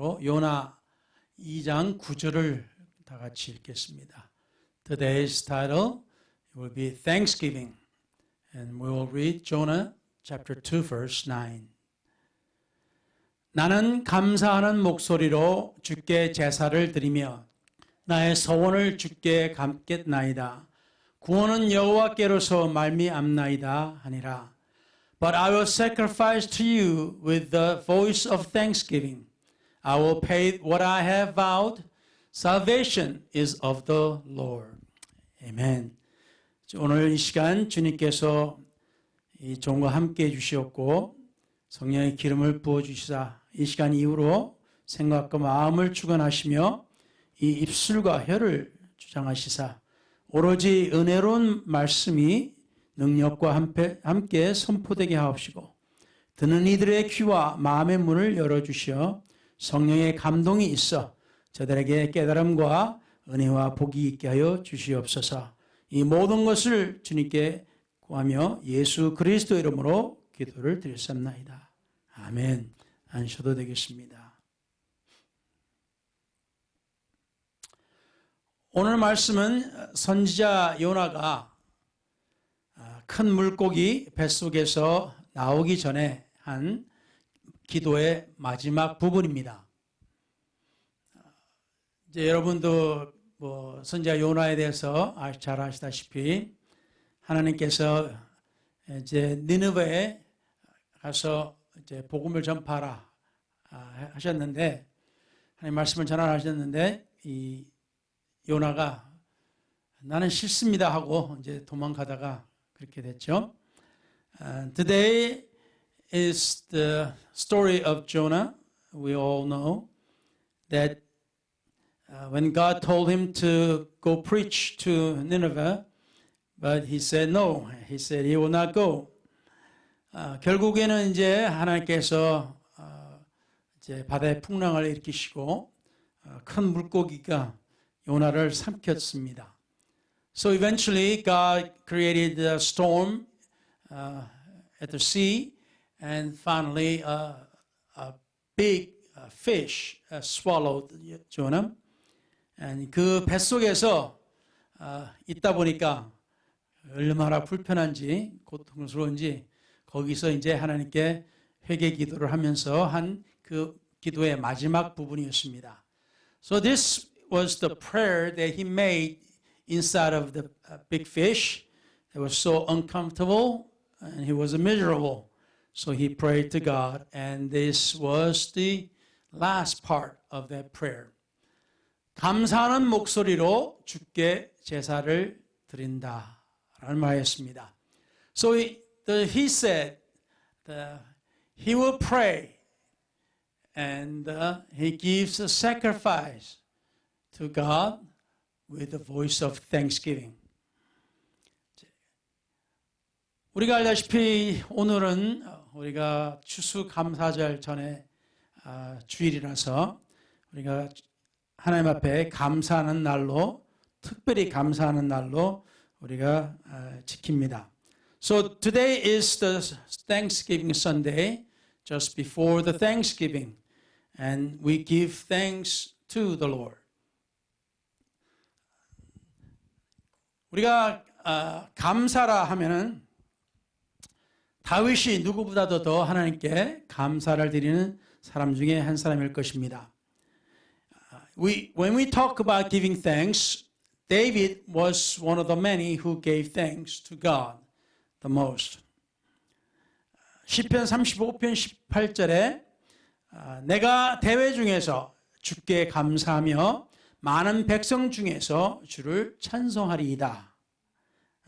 이름으로 요나 2장 9절을 다 같이 읽겠습니다. Today's title will be Thanksgiving, and we will read Jonah chapter 2 verse 9. 나는 감사하는 목소리로 주께 제사를 드리며 나의 소원을 주께 감겠나이다. 구원은 여호와께로서 말미암나이다 하니라. But I will sacrifice to you with the voice of thanksgiving. I will pay what I have vowed. Salvation is of the Lord. 아멘. 오늘 이 시간 주님께서 이 종과 함께 해주시었고 성령의 기름을 부어주시사 이 시간 이후로 생각과 마음을 주관하시며 이 입술과 혀를 주장하시사 오로지 은혜로운 말씀이 능력과 함께 선포되게 하옵시고 듣는 이들의 귀와 마음의 문을 열어주시어 성령의 감동이 있어 저들에게 깨달음과 은혜와 복이 있게 하여 주시옵소서. 이 모든 것을 주님께 구하며 예수 그리스도 이름으로 기도를 드렸습니다. 아멘. 앉으셔도 되겠습니다. 오늘 말씀은 선지자 요나가 큰 물고기 뱃속에서 나오기 전에 한 기도의 마지막 부분입니다. 이제 여러분도 선지자 요나에 대해서 잘 아시다시피 하나님께서 이제 니느웨에 가서 이제 복음을 전파하라 하셨는데 하나님 말씀을 전하셨는데 이 요나가 나는 싫습니다 하고 이제 도망가다가 그렇게 됐죠. Today is the story of Jonah. We all know that when God told him to go preach to Nineveh, but he said no. He said he will not go. 결국에는 이제 하나님께서 이제 바다의 풍랑을 일으키시고 큰 물고기가 요나를 삼켰습니다. So eventually God created a storm at the sea, and finally a big fish swallowed Jonah. And 그 뱃속에서 있다 보니까 얼마나 불편한지 고통스러운지 거기서 이제 하나님께 회개 기도를 하면서 한 그 기도의 마지막 부분이었습니다. So this was the prayer that he made inside of the big fish. It was so uncomfortable and he was miserable. So he prayed to God, and this was the last part of that prayer. 감사하는 목소리로 주께 제사를 드린다 라는 말이었습니다. So he said he will pray and he gives a sacrifice to God with the voice of thanksgiving. 우리가 알다시피 오늘은 우리가 추수감사절 전에 주일이라서 우리가 하나님 앞에 감사하는 날로, 특별히 감사하는 날로 우리가 지킵니다. So today is the Thanksgiving Sunday, just before the Thanksgiving, and we give thanks to the Lord. 우리가 감사라 하면은 다윗이 누구보다도 더 하나님께 감사를 드리는 사람 중에 한 사람일 것입니다. When we talk about giving thanks, David was one of the many who gave thanks to God the most. 시편 35편 18절에 내가 대회 중에서 주께 감사하며 많은 백성 중에서 주를 찬송하리이다.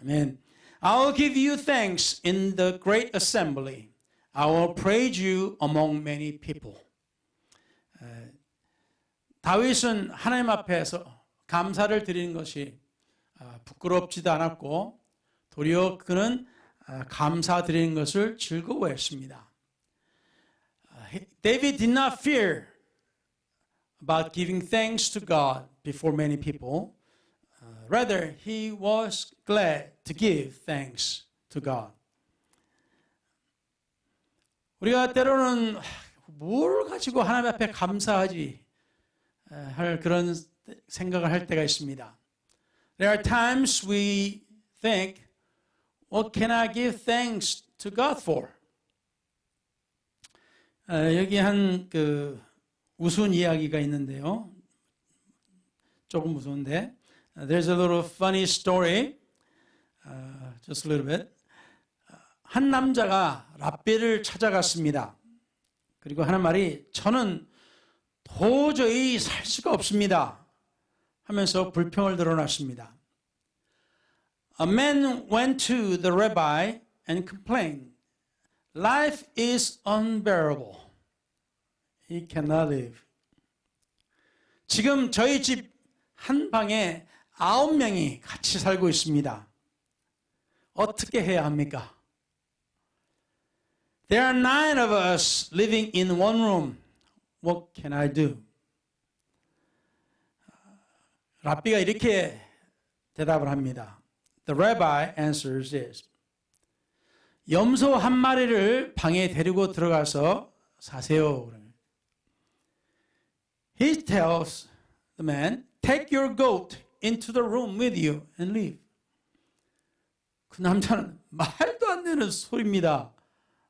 아멘. I will give you thanks in the great assembly. I will praise you among many people. 다윗은 하나님 앞에서 감사를 드리는 것이 부끄럽지도 않았고 도리어 그는 감사드리는 것을 즐거워했습니다. David did not fear about giving thanks to God before many people. Rather, he was glad to give thanks to God. 우리가 때로는 뭘 가지고 하나님 앞에 감사하지 할 그런 생각을 할 때가 있습니다. There are times we think, what can I give thanks to God for? 여기 한 우스운 이야기가 있는데요. 조금 무서운데. There's a little funny story. Just a little bit. 한 남자가 랍비를 찾아갔습니다. 그리고 하는 말이 저는 도저히 살 수가 없습니다 하면서 불평을 드러났습니다. A man went to the rabbi and complained, Life is unbearable. He cannot live. 지금 저희 집 한 방에 9명이 같이 살고 있습니다. 어떻게 해야 합니까? There are 9 of us living in one room. What can I do? 랍비가 이렇게 대답을 합니다. The rabbi answers this. 염소 한 마리를 방에 데리고 들어가서 사세요. He tells the man, take your goat into the room with you and leave. 그 남자는 말도 안 되는 소리입니다.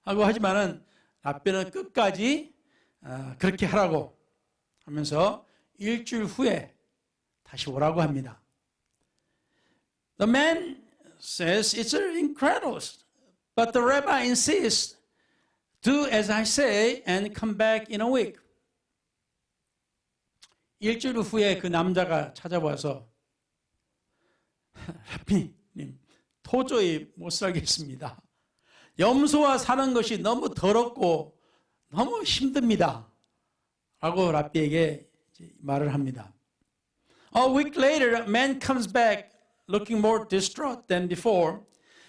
하고 하지만은 랍비는 끝까지 그렇게 하라고 하면서 일주일 후에 다시 오라고 합니다. The man says it's incredible, but the rabbi insists, do as I say and come back in a week. 일주일 후에 그 남자가 찾아와서 랍비님 도저히 못 살겠습니다. 염소와 사는 것이 너무 더럽고 너무 힘듭니다. 라고 랍비에게 말을 합니다. A week later, a man comes back looking more distraught than before.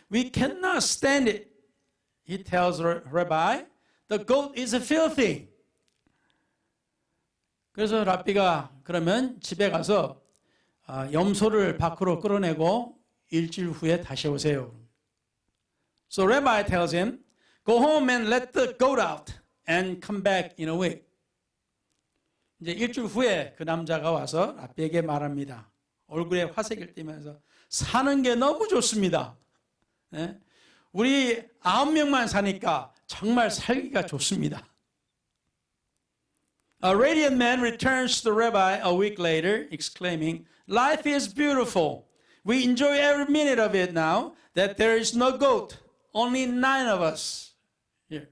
We cannot stand it. He tells the rabbi, the goat is filthy. 그래서 랍비가 그러면 집에 가서 염소를 밖으로 끌어내고 일주일 후에 다시 오세요. So Rabbi tells him, go home and let the goat out and come back in a week. 이제 일주일 후에 그 남자가 와서 랍비에게 말합니다. 얼굴에 화색을 띠면서 사는 게 너무 좋습니다. 네? 우리 9명만 사니까 정말 살기가 좋습니다. A radiant man returns to the rabbi a week later, exclaiming, Life is beautiful. We enjoy every minute of it now that there is no goat. Only 9 of us. Here.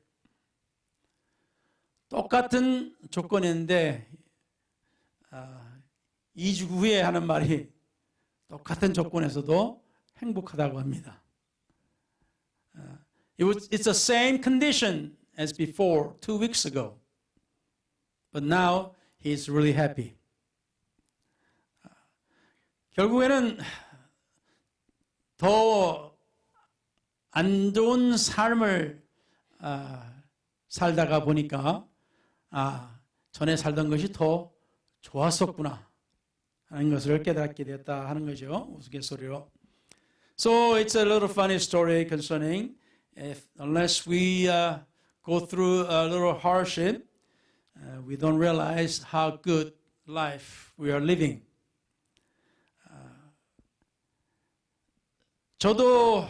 똑같은 조건인데 2주 후에 하는 말이 똑같은 조건에서도 행복하다고 합니다. It's the same condition as before 2 weeks ago. But now he's really happy. 결국에는 더 안 좋은 삶을 살다가 보니까 전에 살던 것이 더 좋았었구나 하는 것을 깨닫게 되었다 하는 거죠. 우스갯소리로. So it's a little funny story concerning unless we go through a little hardship, we don't realize how good life we are living. 저도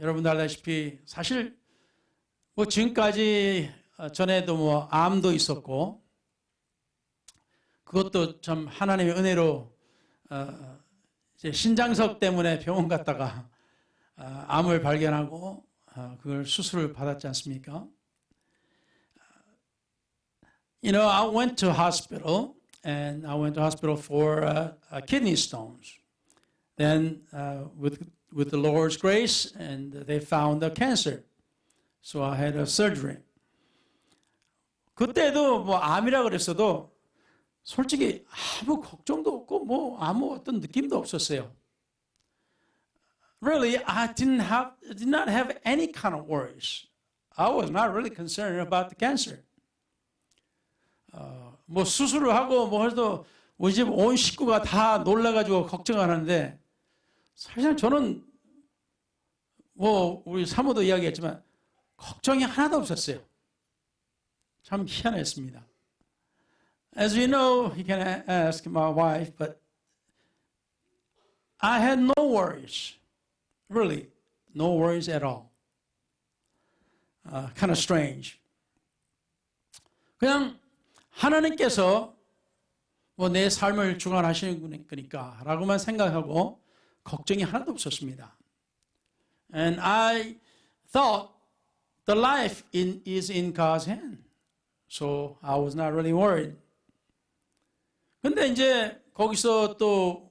여러분들 알다시피 사실 지금까지 전에도 암도 있었고 그것도 참 하나님의 은혜로 이제 신장석 때문에 병원 갔다가 암을 발견하고 그걸 수술을 받았지 않습니까? You know, I went to hospital and I went to hospital for kidney stones. Then with the Lord's grace, and they found a cancer. So I had a surgery. 그때도 암이라 그랬어도 솔직히 아무 걱정도 없고 아무 어떤 느낌도 없었어요. Really, I did not have any kind of worries. I was not really concerned about the cancer. 수술을 하고 해도 우리 집 온 식구가 다 놀라가지고 걱정을 하는데 사실 저는 우리 사모도 이야기했지만 걱정이 하나도 없었어요. 참 희한했습니다. As you know, you can ask my wife, but I had no worries. Really, no worries at all. Kind of strange. 그냥 하나님께서 뭐 내 삶을 주관하시는 거니까 라고만 생각하고 걱정이 하나도 없었습니다. And I thought the life is in God's hand. So I was not really worried. 근데 이제 거기서 또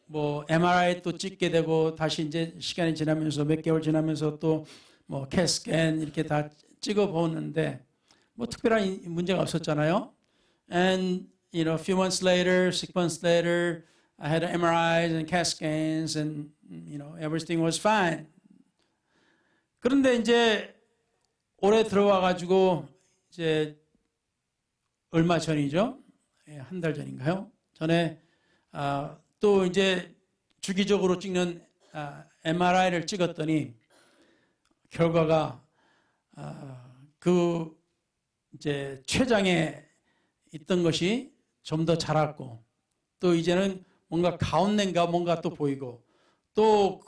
뭐 MRI 또 찍게 되고 다시 이제 시간이 지나면서 몇 개월 지나면서 또 뭐 CAT-스캔 이렇게 다 찍어 보는데 뭐 특별한 문제가 없었잖아요. And you know, a few months later, 6 months later, I had MRIs and CAT scans, and you know, everything was fine. 그런데 이제 올해 들어와 가지고 이제 얼마 전이죠? 한 달 전인가요? 전에 또 이제 주기적으로 찍는 MRI를 찍었더니 결과가 그 이제 췌장에 있던 것이 좀 더 자랐고 또 이제는 뭔가 가운데인가 뭔가 또 보이고 또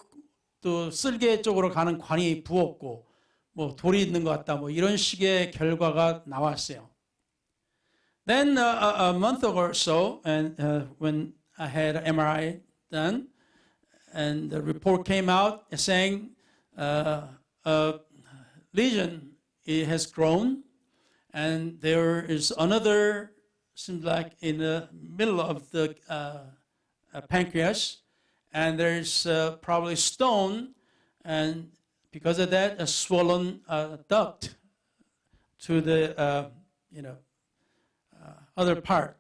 쓸개 쪽으로 가는 관이 부었고 뭐 돌이 있는 것 같다 뭐 이런 식의 결과가 나왔어요. Then a month or so, and when I had an MRI done, and the report came out saying a lesion has grown, and there is another, seems like in the middle of the pancreas, and there's probably stone, and because of that, a swollen duct to the other part.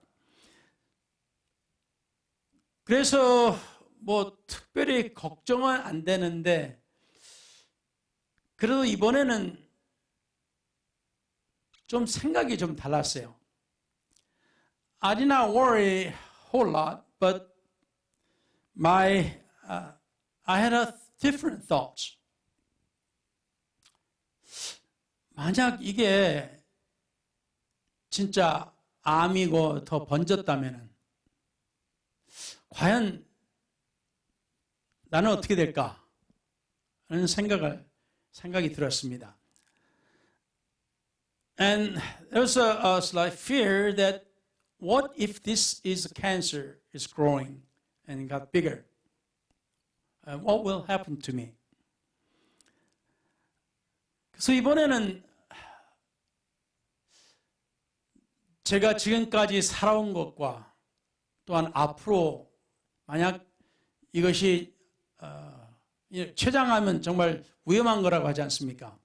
그래서 뭐 특별히 걱정은 안 되는데 그래도 이번에는 좀 생각이 좀 달랐어요. I did not worry a whole lot, but I had a different thoughts. 만약 이게 진짜 암이고 더 번졌다면은 과연 나는 어떻게 될까? 하는 생각이 들었습니다. And there was a slight fear that what if this is a cancer is growing and got bigger? And what will happen to me? 그래서 이번에는 제가 지금까지 살아온 것과 또한 앞으로 만약 이것이 췌장암은 정말 위험한 거라고 하지 않습니까?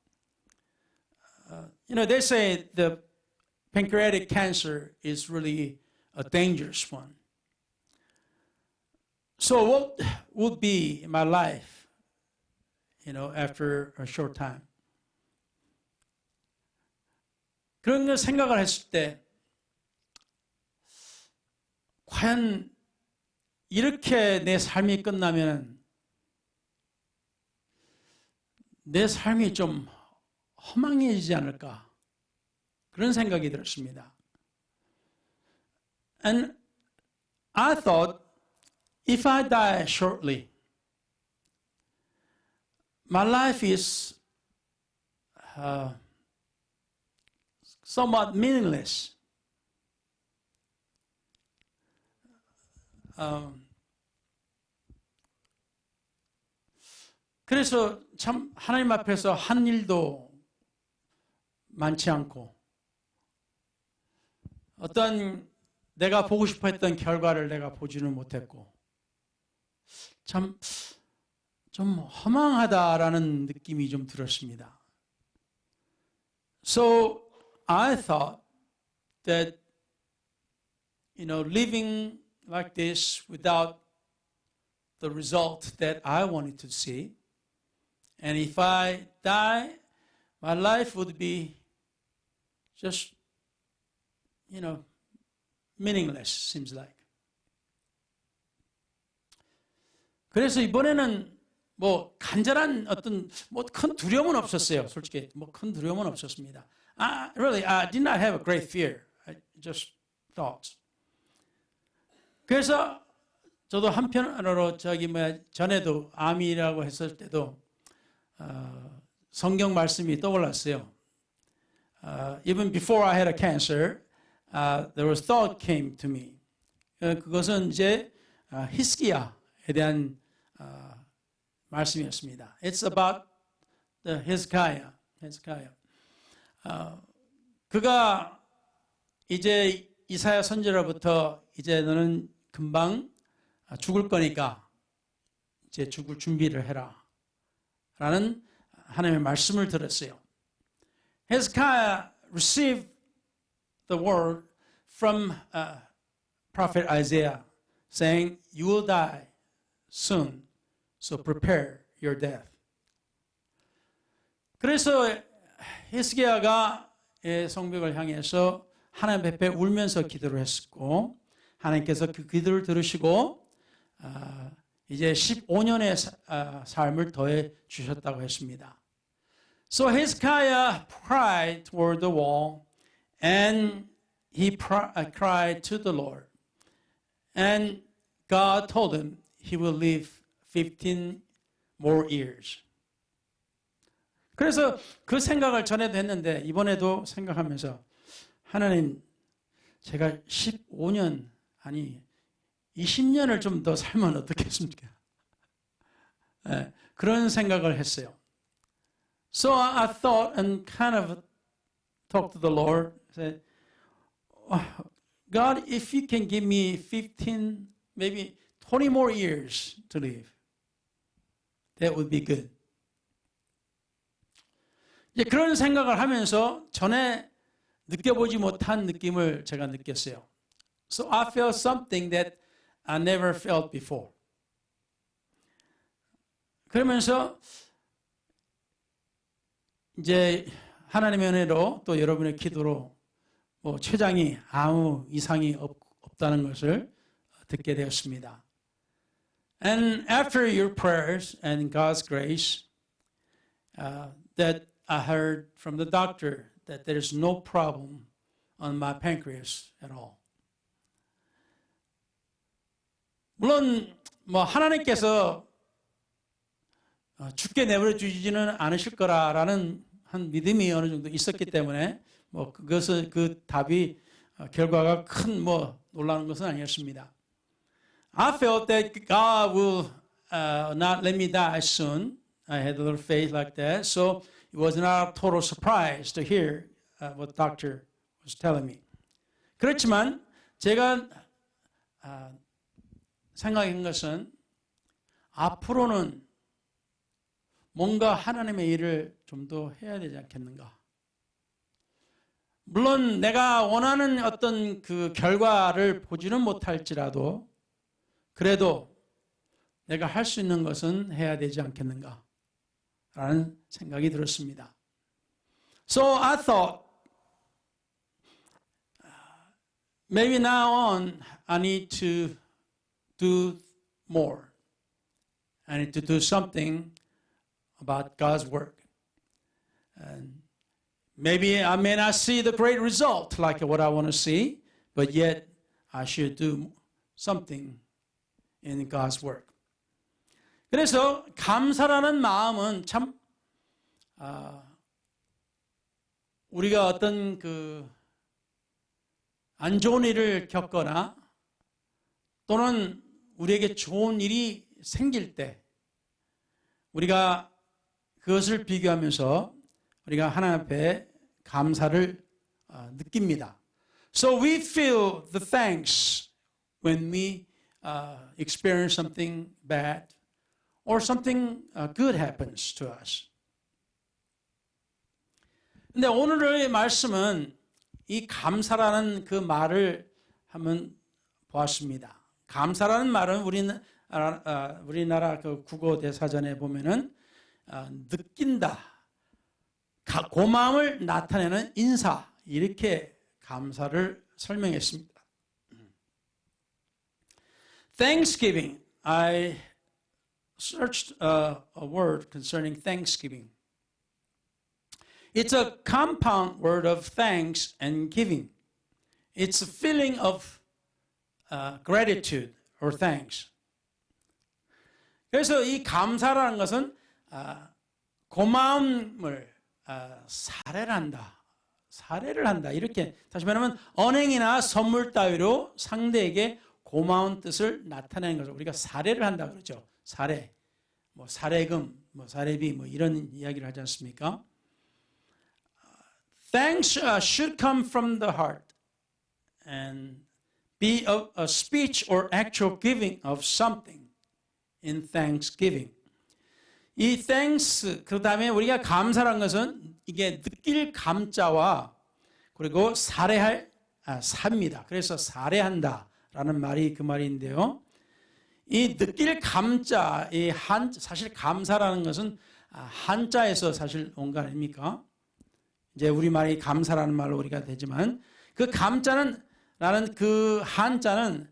They say the pancreatic cancer is really a dangerous one. So what would be my life, after a short time? 그런 걸 생각을 했을 때 과연 이렇게 내 삶이 끝나면 내 삶이 좀 허망해지지 않을까 그런 생각이 들었습니다. And I thought if I die shortly, my life is somewhat meaningless. 그래서 참 하나님 앞에서 한 일도 많지 않고 어떤 내가 보고 싶어 했던 결과를 내가 보지는 못했고 참 좀 허망하다라는 느낌이 좀 들었습니다. So I thought that living like this without the result that I wanted to see, and if I die, my life would be just, meaningless, seems like. 그래서 이번에는 뭐 간절한 어떤 큰 두려움은 없었어요. 솔직히 큰 두려움은 없었습니다. Really, I did not have a great fear. I just thought. 그래서 저도 한편으로 전에도 암이라고 했을 때도 성경 말씀이 떠올랐어요. Even before I had a cancer, there was thought came to me. 그것은 이제 히스기야에 대한 말씀이었습니다. It's about the Hezekiah. 그가 이제 이사야 선지자로부터 이제 너는 금방 죽을 거니까 이제 죽을 준비를 해라 라는 하나님의 말씀을 들었어요. Hezekiah received the word from prophet Isaiah saying, you will die soon, so prepare your death. 그래서 히스기야가 성벽을 향해서 하나님 앞에 울면서 기도를 했었고 하나님께서 그 기도를 들으시고 이제 15년의 삶을 더해 주셨다고 했습니다. So Hezekiah cried toward the wall and he cried to the Lord. And God told him he will live 15 more years. 그래서 그 생각을 전에도 했는데 이번에도 생각하면서 하나님 제가 15년 아니 20년을 좀 더 살면 어떻겠습니까? 그런 생각을 했어요. So I thought and kind of talked to the Lord. Said, God, if you can give me 15, maybe 20 more years to live, that would be good. 이제 그런 생각을 하면서 전에 느껴보지 못한 느낌을 제가 느꼈어요. So I felt something that I never felt before. 그러면서 이제 하나님의 은혜로 또 여러분의 기도로 뭐 췌장이 아무 이상이 없다는 것을 듣게 되었습니다. And after your prayers and God's grace, that I heard from the doctor that there is no problem on my pancreas at all. 물론 뭐 하나님께서 죽게 내버려 주지는 않으실 거라라는 한 믿음이 어느 정도 있었기 때문에 뭐 그것은 그 답이 결과가 큰 뭐 놀라는 것은 아니었습니다. I felt that God will not let me die soon. I had a little faith like that, so it was not a total surprise to hear what the doctor was telling me. 그렇지만 제가 생각한 것은 앞으로는 뭔가 하나님의 일을 좀 더 해야 되지 않겠는가. 물론 내가 원하는 어떤 그 결과를 보지는 못할지라도 그래도 내가 할 수 있는 것은 해야 되지 않겠는가 라는 생각이 들었습니다. So I thought maybe now on I need to do more. I need to do something about God's work. And maybe I may not see the great result like what I want to see, but yet I should do something in God's work. 그래서 감사라는 마음은 참 우리가 어떤 그 안 좋은 일을 겪거나 또는 우리에게 좋은 일이 생길 때 우리가 그것을 비교하면서 우리가 하나님 앞에 감사를 느낍니다. So we feel the thanks when we experience something bad or something good happens to us. 근데 오늘의 말씀은 이 감사라는 그 말을 한번 보았습니다. 감사라는 말은 우리나라 그 국어 대사전에 보면은 느낀다, 고마움을 나타내는 인사 이렇게 감사를 설명했습니다. Thanksgiving. I searched a word concerning Thanksgiving. It's a compound word of thanks and giving. It's a feeling of gratitude or thanks. 그래서 이 감사라는 것은 고마움을 사례를 한다. 이렇게 다시 말하면 언행이나 선물 따위로 상대에게 고마운 뜻을 나타내는 것을 우리가 사례를 한다 그러죠. 사례, 뭐 사례금, 뭐 사례비, 뭐 이런 이야기를 하지 않습니까? Thanks should come from the heart and be a speech or actual giving of something in thanksgiving. 이 thanks 그 다음에 우리가 감사라는 것은 이게 느낄 감자와 그리고 사례할 사입니다. 그래서 사례한다라는 말이 그 말인데요. 이 느낄 감자, 이 사실 감사라는 것은 한자에서 사실 온 거 아닙니까? 이제 우리말이 감사라는 말로 우리가 되지만 그 감자는 라는 그 한자는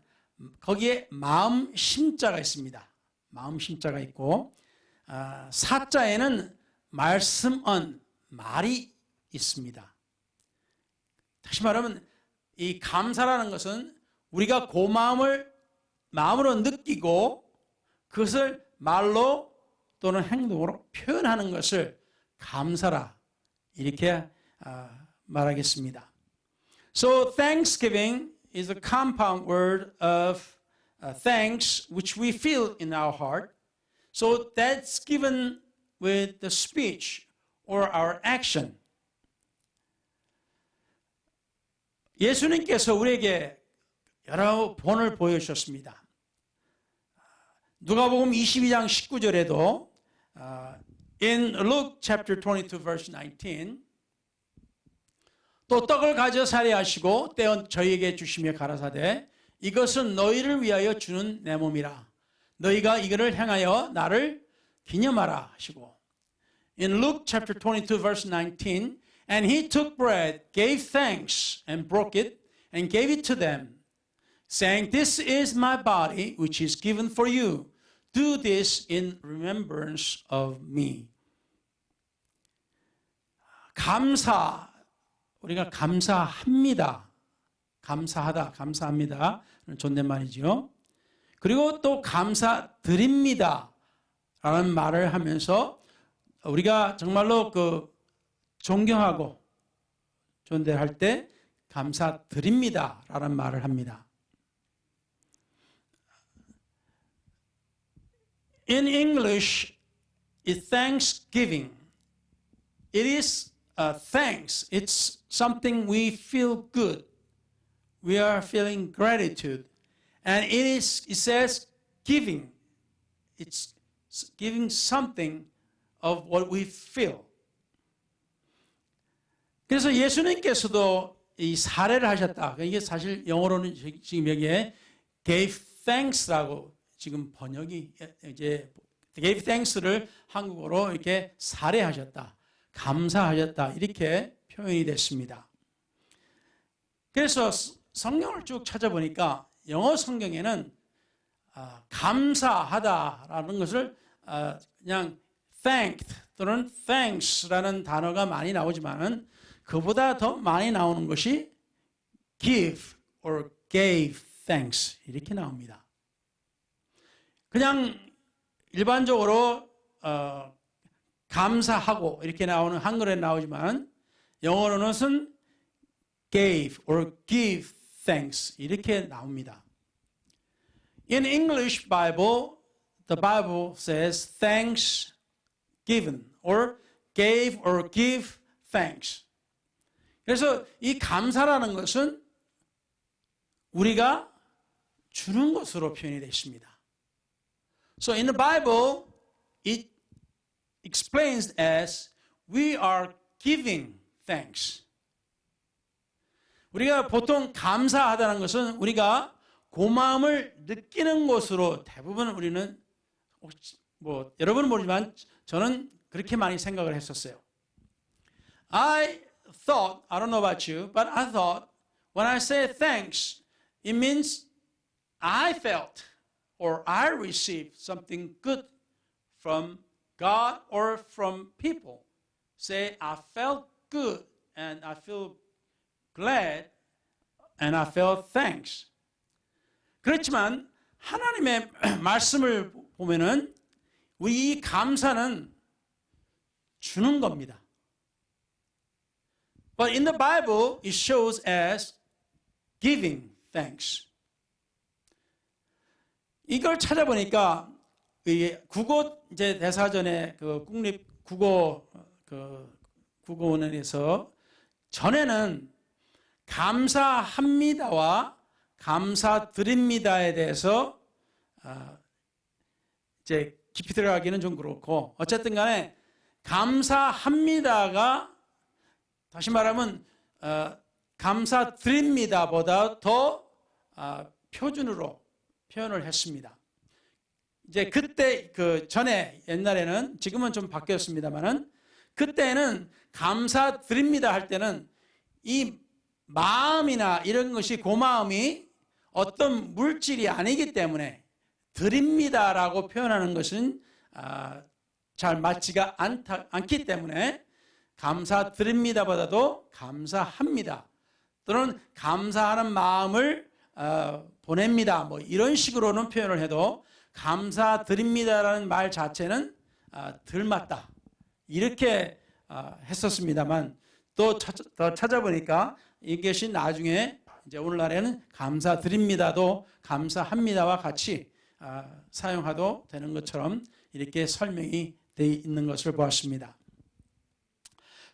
거기에 마음 심자가 있습니다. 마음 심자가 있고 사자에는 말씀언 말이 있습니다. 다시 말하면 이 감사라는 것은 우리가 고마움을 마음으로 느끼고 그것을 말로 또는 행동으로 표현하는 것을 감사라 이렇게 말하겠습니다. So thanksgiving is a compound word of thanks which we feel in our heart. So that's given with the speech or our action. 예수님께서 우리에게 여러 본을 보여주셨습니다. 누가복음 22장 19절에도 in Luke chapter 22 verse 19 또 떡을 가져 살해하시고 떼어 저희에게 주시며 가라사대 이것은 너희를 위하여 주는 내 몸이라 너희가 이거를 행하여 나를 기념하라 하시고 in Luke chapter 22 verse 19 and he took bread gave thanks and broke it and gave it to them saying this is my body which is given for you do this in remembrance of me. 우리가 감사합니다. 감사하다, 감사합니다. 존댓말이죠. 그리고 또 감사드립니다. 라는 말을 하면서 우리가 정말로 존경하고 존대할 때 감사드립니다. 라는 말을 합니다. In English, it's thanksgiving. It is thanks. It's something we feel good. We are feeling gratitude. And it says giving. It's giving something of what we feel. 그래서 예수님께서도 이 사례를 하셨다. 이게 사실 영어로는 지금 여기에 gave thanks라고 지금 번역이 이제 gave thanks를 한국어로 이렇게 사례하셨다. 감사하셨다. 이렇게 표현이 됐습니다. 그래서 성경을 쭉 찾아보니까 영어 성경에는 감사하다라는 것을 그냥 thanked 또는 thanks라는 단어가 많이 나오지만은 그보다 더 많이 나오는 것이 give or gave thanks 이렇게 나옵니다. 그냥 일반적으로 감사하고 이렇게 나오는 한글에 나오지만 영어로는 gave or give thanks 이렇게 나옵니다. In English Bible, the Bible says thanks given or gave or give thanks. 그래서 이 감사라는 것은 우리가 주는 것으로 표현이 되어 있습니다. So in the Bible, it explains as we are giving thanks. 우리가 보통 감사하다는 것은 우리가 고마움을 느끼는 것으로 대부분 우리는 여러분은 모르지만 저는 그렇게 많이 생각을 했었어요. I don't know about you, but I thought when I say thanks, it means I felt or I received something good from God or from people. Say, I felt good and I feel glad and I feel thanks. 그렇지만 하나님의 말씀을 보면은 우리 이 감사는 주는 겁니다. But in the Bible, it shows as giving thanks. 이걸 찾아보니까 국어 이제 대사전에 그 국립 국어 국어원에서 전에는 감사합니다와 감사드립니다에 대해서 이제 깊이 들어가기는 좀 그렇고 어쨌든 간에 감사합니다가 다시 말하면 감사드립니다보다 더 표준으로 표현을 했습니다. 이제 그때 그 전에 옛날에는 지금은 좀 바뀌었습니다만은 그때는 감사드립니다 할 때는 이 마음이나 이런 것이 고마움이 어떤 물질이 아니기 때문에 드립니다라고 표현하는 것은 잘 맞지가 않기 때문에 감사드립니다보다도 감사합니다 또는 감사하는 마음을 보냅니다 뭐 이런 식으로는 표현을 해도 감사드립니다라는 말 자체는 덜 맞다 이렇게 했었습니다만 또 더 찾아보니까 이것이 나중에 이제 오늘날에는 감사드립니다도 감사합니다와 같이 사용하도 되는 것처럼 이렇게 설명이 되어 있는 것을 보았습니다.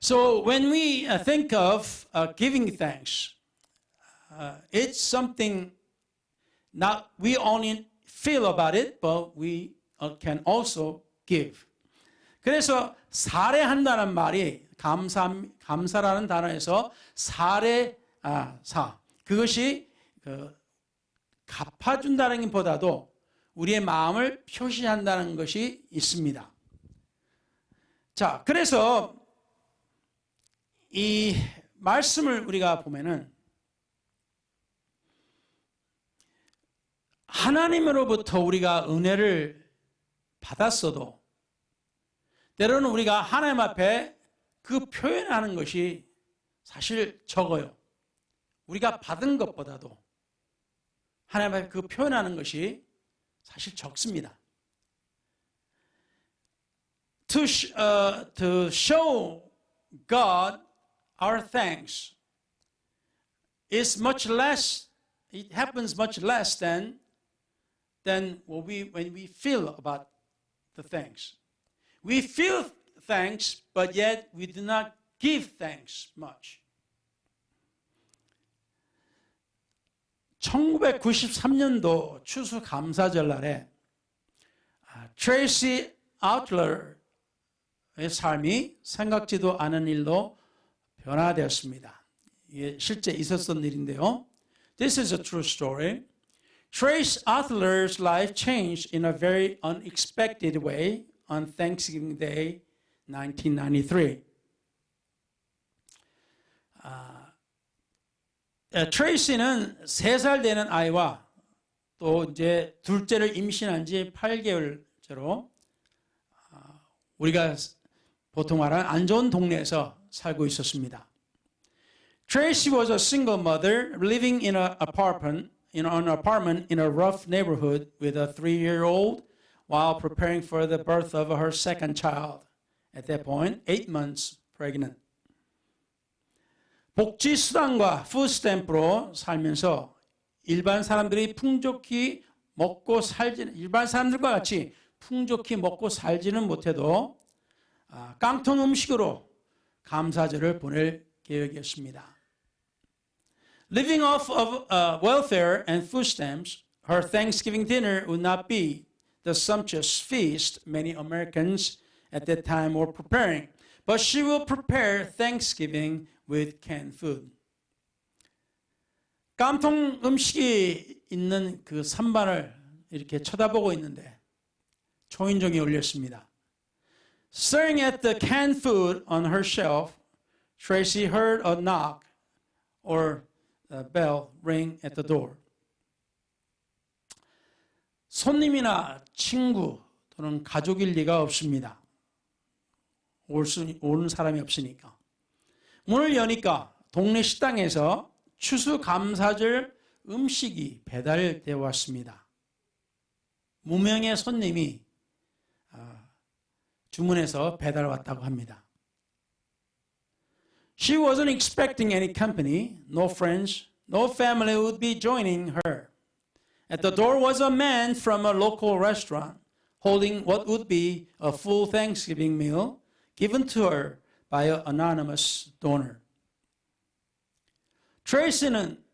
So when we think of giving thanks, it's something not we only feel about it, but we can also give. 그래서 사례한다는 말이 감사라는 단어에서 사례사 그것이 갚아준다는 것보다도 우리의 마음을 표시한다는 것이 있습니다. 자, 그래서 이 말씀을 우리가 보면은 하나님으로부터 우리가 은혜를 받았어도 때로는 우리가 하나님 앞에 그 표현하는 것이 사실 적어요. 우리가 받은 것보다도 하나님 앞에 그 표현하는 것이 사실 적습니다. To show God our thanks is much less. It happens much less than when we feel about the thanks. We feel thanks, but yet we do not give thanks much. 1993년도 추수감사절날에 트레이시 아웃러의 삶이 생각지도 않은 일로 변화되었습니다. 이게 실제 있었던 일인데요. This is a true story. Trace Adler's life changed in a very unexpected way on Thanksgiving Day 1993. 트레이시는 3살 되는 아이와 또 이제 둘째를 임신한 지 8개월째로 우리가 보통 말하는 안 좋은 동네에서 살고 있었습니다. Tracy was a single mother living in an apartment in a rough neighborhood with a 3-year-old while preparing for the birth of her second child. At that point, 8 months pregnant. 복지수당과 푸드스탬프로 살면서 일반 사람들이 풍족히 먹고 살지는 일반 사람들과 같이 풍족히 먹고 살지는 못해도 깡통 음식으로 감사절을 보낼 계획이었습니다. Living off of welfare and food stamps, her Thanksgiving dinner would not be the sumptuous feast many Americans at that time were preparing, but she will prepare Thanksgiving with canned food. 깡통 음식이 있는 그 선반을 이렇게 쳐다보고 있는데 초인종이 울렸습니다. Staring at the canned food on her shelf, Tracy heard a knock or a bell ring at the door. 손님이나 친구 또는 가족일 리가 없습니다. 오는 사람이 없으니까. 문을 여니까 동네 식당에서 추수감사절 음식이 배달되어 왔습니다. 무명의 손님이 주문해서 배달 왔다고 합니다. She wasn't expecting any company, no friends, no family would be joining her. At the door was a man from a local restaurant holding what would be a full Thanksgiving meal given to her by an anonymous donor. 트레이시는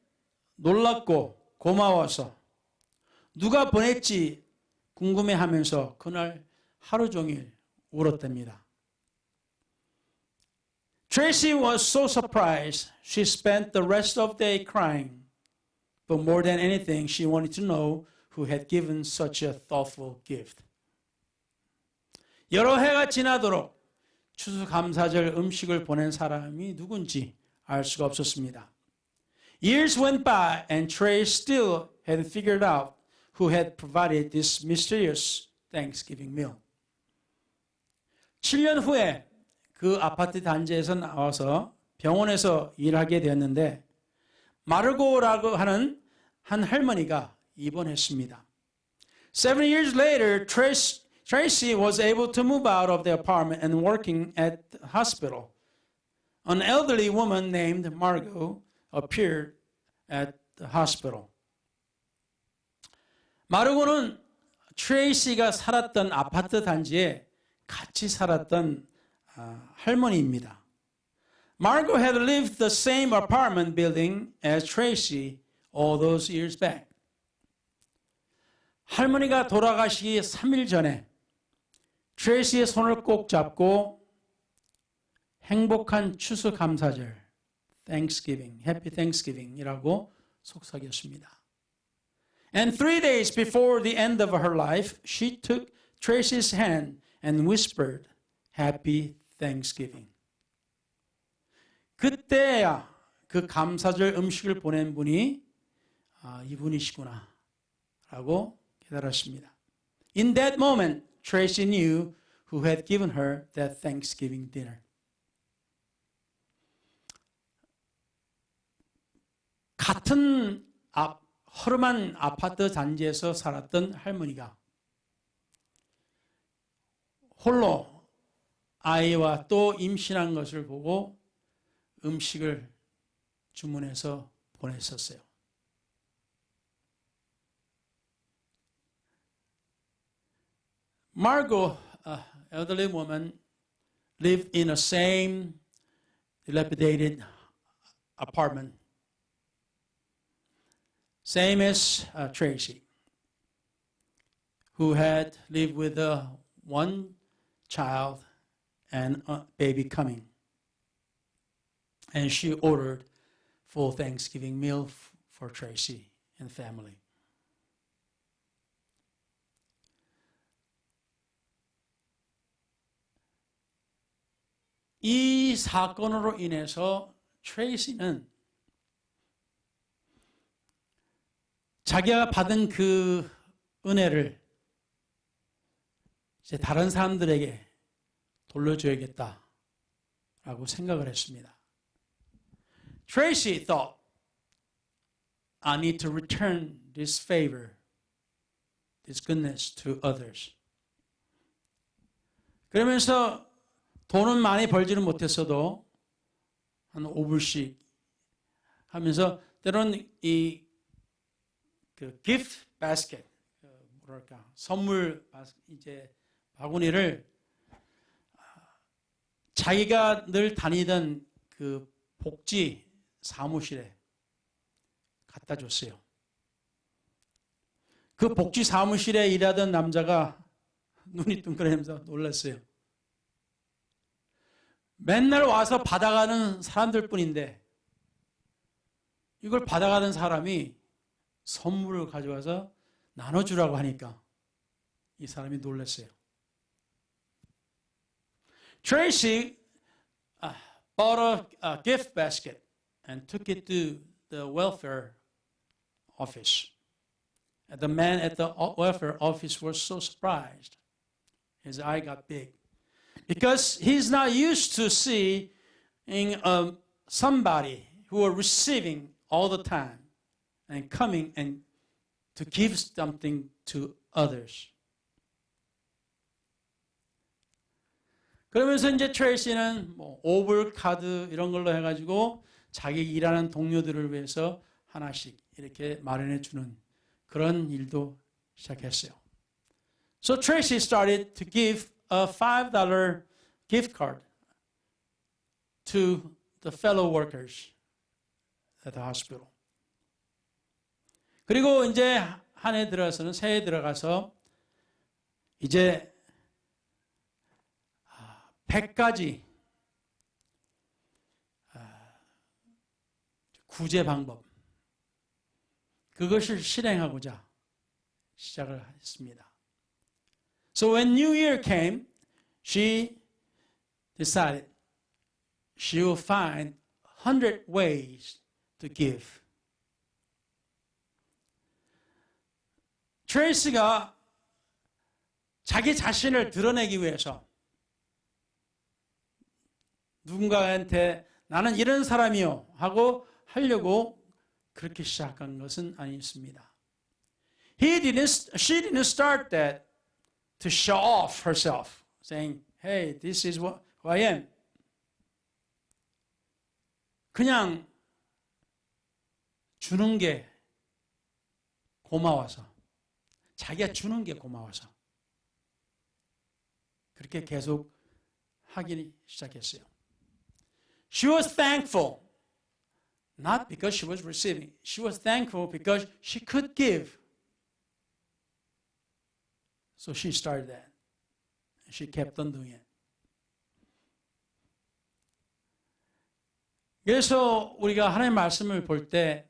놀랍고 고마워서 누가 보냈지 궁금해하면서 그날 하루 종일 울었답니다. Tracy was so surprised she spent the rest of the day crying. But more than anything, she wanted to know who had given such a thoughtful gift. 여러 해가 지나도록 추수감사절 음식을 보낸 사람이 누군지 알 수가 없었습니다. Years went by and Tracy still hadn't figured out who had provided this mysterious Thanksgiving meal. 7년 후에 그 아파트 단지에서 나와서 병원에서 일하게 되었는데 마르고라고 하는 한 할머니가 입원했습니다. 7 years later, Tracy was able to move out of the apartment and working at the hospital. An elderly woman named Margot appeared at the hospital. 마르고는 트레이시가 살았던 아파트 단지에 같이 살았던 할머니입니다. Margot had lived the same apartment building as Tracy all those years back. 할머니가 돌아가시기 3일 전에 트레이시의 손을 꼭 잡고 행복한 추수감사절, Thanksgiving, Happy Thanksgiving이라고 속삭였습니다. And 3 days before the end of her life, she took Tracy's hand and whispered, Happy Thanksgiving. 그때야 그 감사절 음식을 보낸 분이 이분이시구나 라고 깨달았습니다. In that moment, Tracy knew who had given her that Thanksgiving dinner. 같은 허름한 아파트 단지에서 살았던 할머니가 홀로 아이와 또 임신한 것을 보고 음식을 주문해서 보냈었어요. Margot, an elderly woman, lived in the same dilapidated apartment, same as Tracy, who had lived with one child and a baby coming. And she ordered full Thanksgiving meal for Tracy and family. 이 사건으로 인해서 트레이시는 자기가 받은 그 은혜를 이제 다른 사람들에게 돌려줘야겠다라고 생각을 했습니다. Tracy thought, I need to return this favor, this goodness to others. 그러면서 돈은 많이 벌지는 못했어도 한 5불씩 하면서 때로는 그 gift basket, 뭐랄까 선물 이제 바구니를 자기가 늘 다니던 그 복지 사무실에 갖다 줬어요. 그 복지 사무실에 일하던 남자가 눈이 둥그러면서 놀랐어요. 맨날 와서 받아가는 사람들 뿐인데 이걸 받아가는 사람이 선물을 가져와서 나눠주라고 하니까 이 사람이 놀랐어요. Tracy bought a gift basket and took it to the welfare office. And the man at the welfare office was so surprised. His eye got big. Because he's not used to seeing a somebody who were receiving all the time and coming and to give something to others. 그러면서 이제 트레이시는 뭐 오블 카드 이런 걸로 해가지고 자기 일하는 동료들을 위해서 하나씩 이렇게 마련해 주는 그런 일도 시작했어요. So Tracy started to give a $5 gift card to the fellow workers at the hospital. 그리고 이제 한 해 들어서는 새해 들어가서 이제 100가지 구제 방법 그것을 실행하고자 시작을 했습니다. So when New Year came, she decided she will find 100 ways to give. 트레이시가 자기 자신을 드러내기 위해서 누군가한테 나는 이런 사람이요 하고 하려고 그렇게 시작한 것은 아니었습니다. She didn't start that to show off herself, saying, "Hey, this is who I am." 그냥 주는 게 고마워서, 자기가 주는 게 고마워서 그렇게 계속 하기 시작했어요. She was thankful, not because she was receiving. She was thankful because she could give. So she started that. She kept on doing it. 그래서 우리가 하나님의 말씀을 볼 때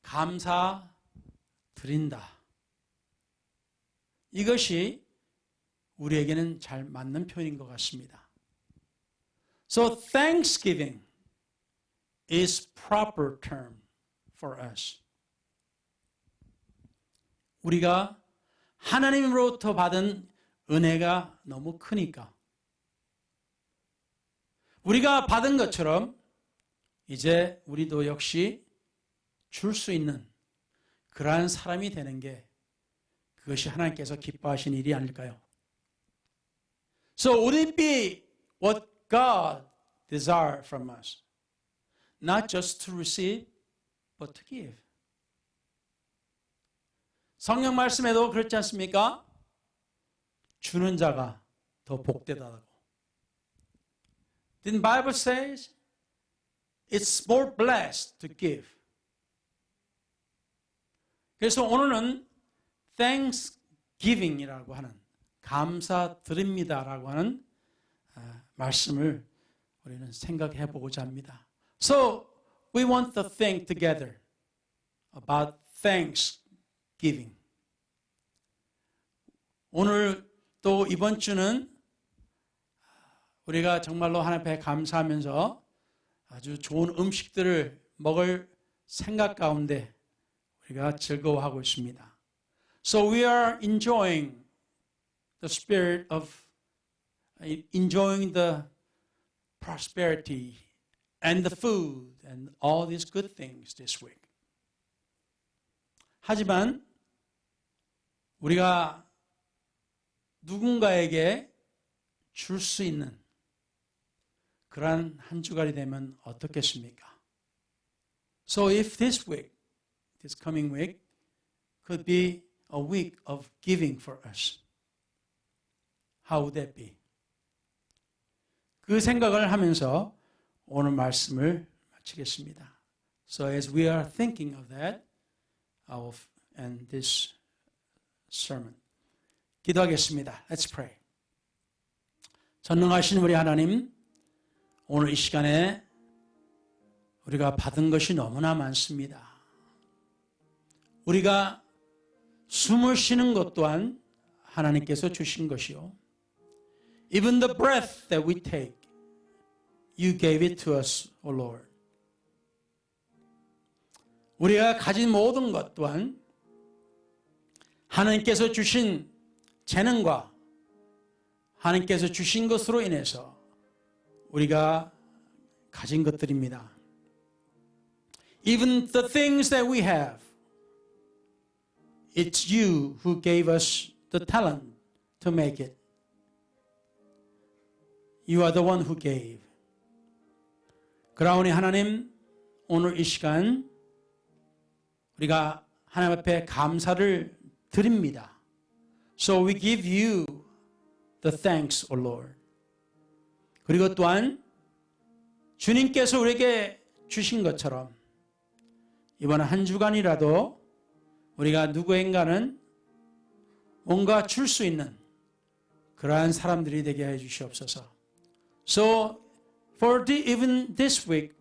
감사 드린다. 이것이 우리에게는 잘 맞는 표현인 것 같습니다. So thanksgiving is proper term for us. 우리가 하나님으로부터 받은 은혜가 너무 크니까 우리가 받은 것처럼 이제 우리도 역시 줄 수 있는 그러한 사람이 되는 게 그것이 하나님께서 기뻐하신 일이 아닐까요? So would it be what God desires from us? Not just to receive, but to give. 성경 말씀에도 그렇지 않습니까? 주는 자가 더 복되다고. The Bible says it's more blessed to give. 그래서 오늘은 Thanksgiving이라고 하는 감사드립니다라고 하는 말씀을 우리는 생각해 보고자 합니다. So we want to think together about Thanksgiving. 오늘 또 이번 주는 우리가 정말로 하나님 앞에 감사하면서 아주 좋은 음식들을 먹을 생각 가운데 우리가 즐거워하고 있습니다. So we are enjoying the spirit of enjoying the prosperity and the food and all these good things this week. 하지만 우리가 누군가에게 줄 수 있는 그러한 한 주간이 되면 어떻겠습니까? So if this week, this coming week, could be a week of giving for us, how would that be? 그 생각을 하면서 오늘 말씀을 마치겠습니다. So as we are thinking of that, I will end this sermon. 기도하겠습니다. Let's pray. 전능하신 우리 하나님, 오늘 이 시간에 우리가 받은 것이 너무나 많습니다. 우리가 숨을 쉬는 것 또한 하나님께서 주신 것이요. Even the breath that we take, you gave it to us, O Lord. 우리가 가진 모든 것 또한 하나님께서 주신 재능과 하나님께서 주신 것으로 인해서 우리가 가진 것들입니다. Even the things that we have, it's you who gave us the talent to make it. You are the one who gave. 그러하오니 하나님, 오늘 이 시간 우리가 하나님 앞에 감사를 드립니다. So we give you the thanks, O Lord. 그리고 또한 주님께서 우리에게 주신 것처럼 이번 한 주간이라도 우리가 누구인가는 뭔가 줄 수 있는 그러한 사람들이 되게 해 주시옵소서. So for even this week,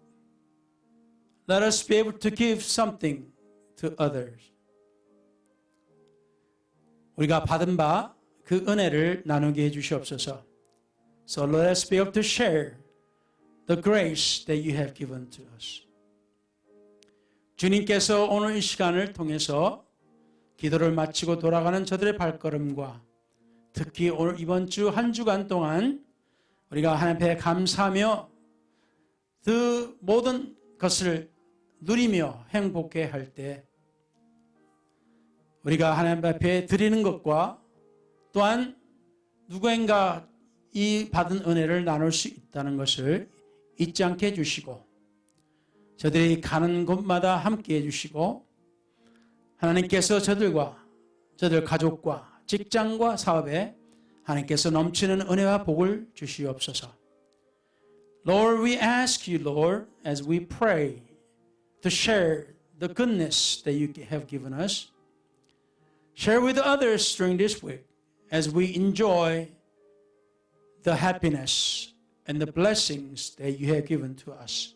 let us be able to give something to others. 우리가 받은 바 그 은혜를 나누게 해 주시옵소서. So let us be able to share the grace that you have given to us. 주님께서 오늘 이 시간을 통해서 기도를 마치고 돌아가는 저들의 발걸음과 특히 오늘 이번 주 한 주간 동안 우리가 하나님 앞에 감사하며 그 모든 것을 누리며 행복해 할 때 우리가 하나님 앞에 드리는 것과 또한 누구인가 이 받은 은혜를 나눌 수 있다는 것을 잊지 않게 해주시고 저들이 가는 곳마다 함께 해주시고 하나님께서 저들과 저들 가족과 직장과 사업에 하나님께서 넘치는 은혜와 복을 주시옵소서. Lord, we ask you, Lord, as we pray to share the goodness that you have given us, share with others during this week as we enjoy the happiness and the blessings that you have given to us.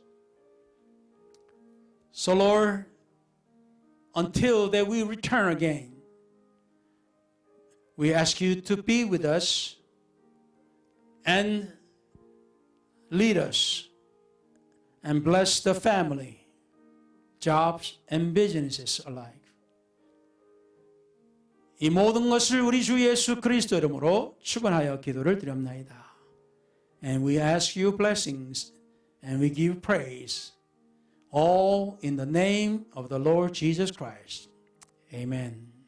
So, Lord, until that we return again, we ask you to be with us and lead us and bless the family, jobs, and businesses alike. 이 모든 것을 우리 주 예수 그리스도 이름으로 축원하여 기도를 드립나이다. And we ask you blessings and we give praise. All in the name of the Lord Jesus Christ. Amen.